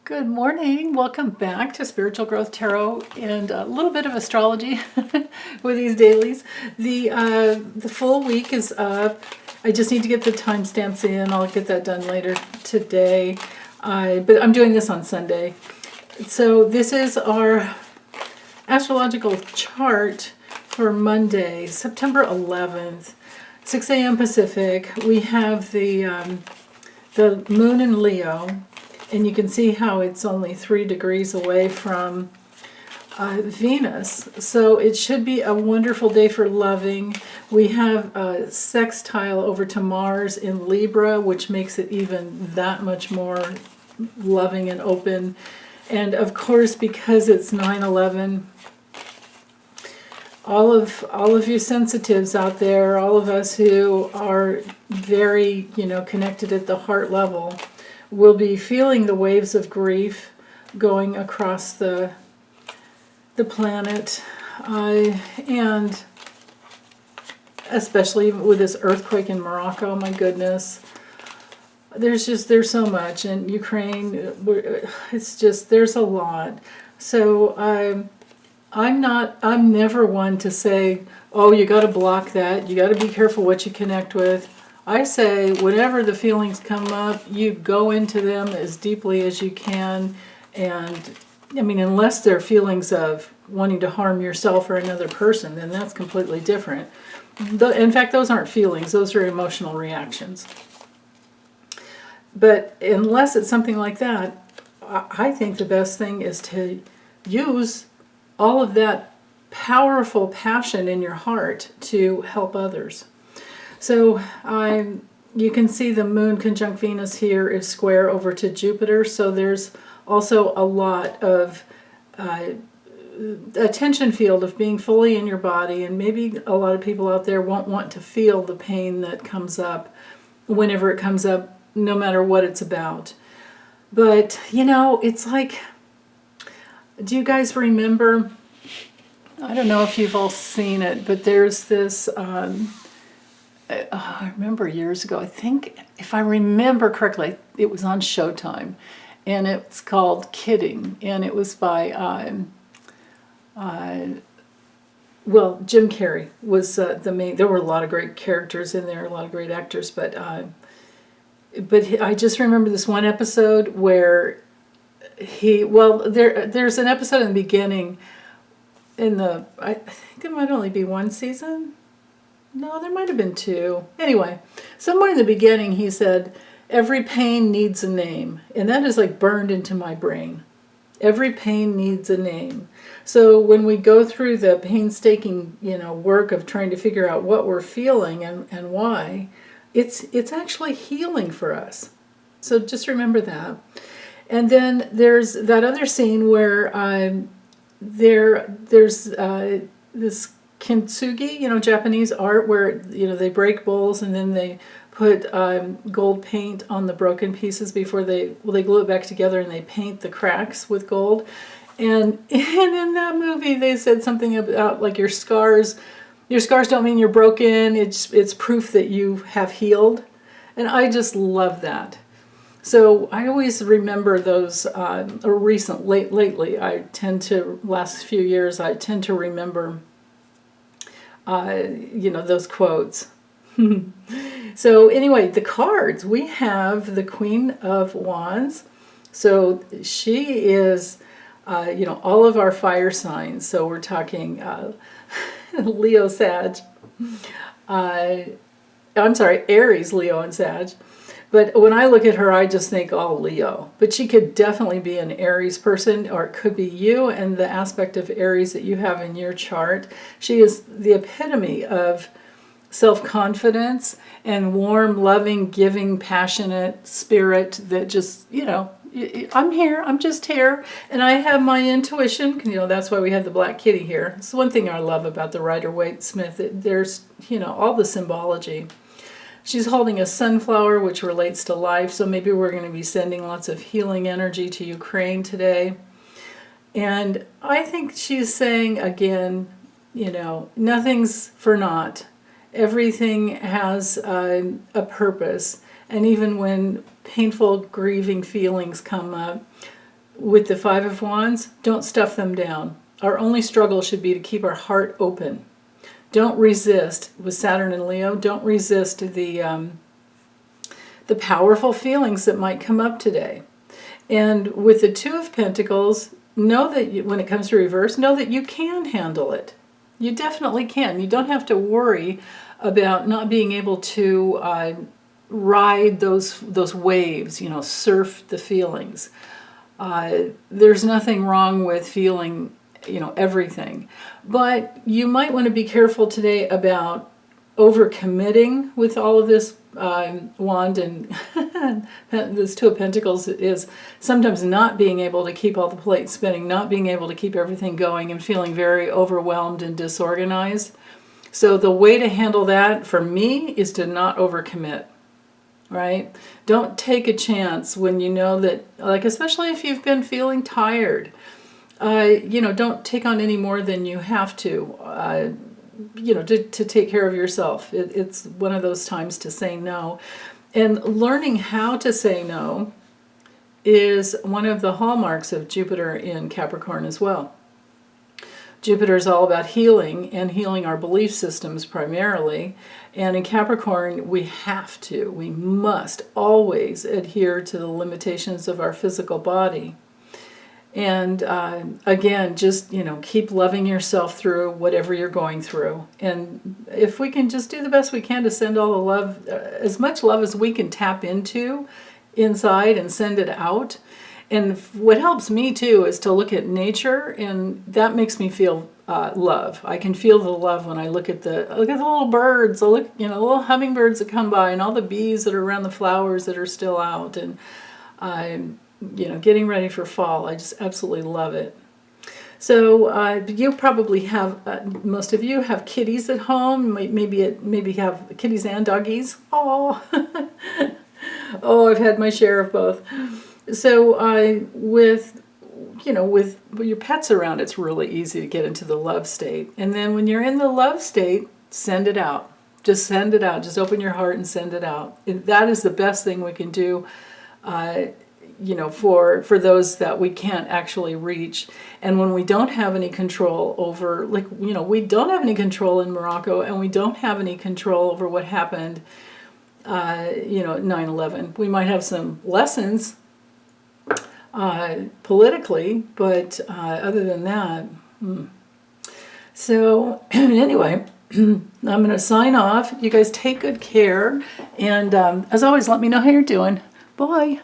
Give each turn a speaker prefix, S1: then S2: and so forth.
S1: Good morning. Welcome back to Spiritual Growth Tarot and a little bit of astrology with these dailies. The full week is up. I just need to get the timestamps in. I'll get that done later today. But I'm doing this on Sunday. So this is our astrological chart for Monday, September 11th, 6 a.m. Pacific. We have the moon in Leo. And you can see how it's only 3 degrees away from Venus. So it should be a wonderful day for loving. We have a sextile over to Mars in Libra, which makes it even that much more loving and open. And of course, because it's 9/11, all of you sensitives out there, all of us who are very, connected at the heart level, we'll be feeling the waves of grief going across the planet, and especially with this earthquake in Morocco. My goodness, there's so much, and Ukraine. There's a lot. So I'm never one to say, oh, you got to block that. You got to be careful what you connect with. I say, whenever the feelings come up, you go into them as deeply as you can. And, unless they're feelings of wanting to harm yourself or another person, then that's completely different. In fact, those aren't feelings. Those are emotional reactions. But unless it's something like that, I think the best thing is to use all of that powerful passion in your heart to help others. So you can see the moon conjunct Venus here is square over to Jupiter. So there's also a lot of attention field of being fully in your body. And maybe a lot of people out there won't want to feel the pain that comes up whenever it comes up, no matter what it's about. But, it's like, do you guys remember? I don't know if you've all seen it, but there's this... I remember years ago, I think, if I remember correctly, it was on Showtime, and it's called Kidding, and it was by, Jim Carrey was the main. There were a lot of great characters in there, a lot of great actors, but I just remember this one episode where there's an episode in the beginning, I think it might only be one season. No, there might have been 2. Anyway, somewhere in the beginning he said, every pain needs a name. And that is like burned into my brain. Every pain needs a name. So when we go through the painstaking, work of trying to figure out what we're feeling and why, it's actually healing for us. So just remember that. And then there's that other scene where there's this kintsugi, Japanese art where, they break bowls and then they put gold paint on the broken pieces before they glue it back together, and they paint the cracks with gold. And in that movie they said something about like your scars don't mean you're broken. It's proof that you have healed. And I just love that. So I always remember those, lately, last few years, I tend to remember those quotes. So anyway, the cards, we have the Queen of Wands. So she is, all of our fire signs. So we're talking Leo, Sag. I'm sorry, Aries, Leo, and Sag. But when I look at her, I just think all Leo. But she could definitely be an Aries person, or it could be you and the aspect of Aries that you have in your chart. She is the epitome of self-confidence and warm, loving, giving, passionate spirit that just, I'm here, I'm just here, and I have my intuition. That's why we have the black kitty here. It's one thing I love about the Rider-Waite-Smith. There's, all the symbology. She's holding a sunflower, which relates to life, so maybe we're going to be sending lots of healing energy to Ukraine today. And I think she's saying, again, nothing's for naught. Everything has a purpose. And even when painful, grieving feelings come up, with the Five of Wands, don't stuff them down. Our only struggle should be to keep our heart open. Don't resist, with Saturn and Leo, don't resist the powerful feelings that might come up today. And with the Two of Pentacles, know that when it comes to reverse, know that you can handle it. You definitely can. You don't have to worry about not being able to ride those waves, you know, surf the feelings. There's nothing wrong with feeling, you know, everything. But you might want to be careful today about overcommitting with all of this wand and this Two of Pentacles is sometimes not being able to keep all the plates spinning, not being able to keep everything going, and feeling very overwhelmed and disorganized. So the way to handle that for me is to not overcommit. Right? Don't take a chance when you know that, like, especially if you've been feeling tired, you know, don't take on any more than you have to, you know, to take care of yourself. It's one of those times to say no. And learning how to say no is one of the hallmarks of Jupiter in Capricorn as well. Jupiter is all about healing, and healing our belief systems primarily. And in Capricorn, we must always adhere to the limitations of our physical body. And again, just, you know, keep loving yourself through whatever you're going through. And if we can just do the best we can to send all the love, as much love as we can tap into inside and send it out. And what helps me too is to look at nature, and that makes me feel love. I can feel the love when I look at the little birds, the little hummingbirds that come by, and all the bees that are around the flowers that are still out, and you know, getting ready for fall. I just absolutely love it. So you probably have, most of you have kitties at home. Maybe have kitties and doggies. Oh, oh, I've had my share of both. So with your pets around, it's really easy to get into the love state. And then when you're in the love state, send it out. Just send it out. Just open your heart and send it out. And that is the best thing we can do, you know, for those that we can't actually reach. And when we don't have any control over, like, you know, we don't have any control in Morocco, and we don't have any control over what happened, you know, at 9/11. We might have some lessons politically, but other than that, So anyway, I'm going to sign off. You guys take good care, and as always, let me know how you're doing. Bye.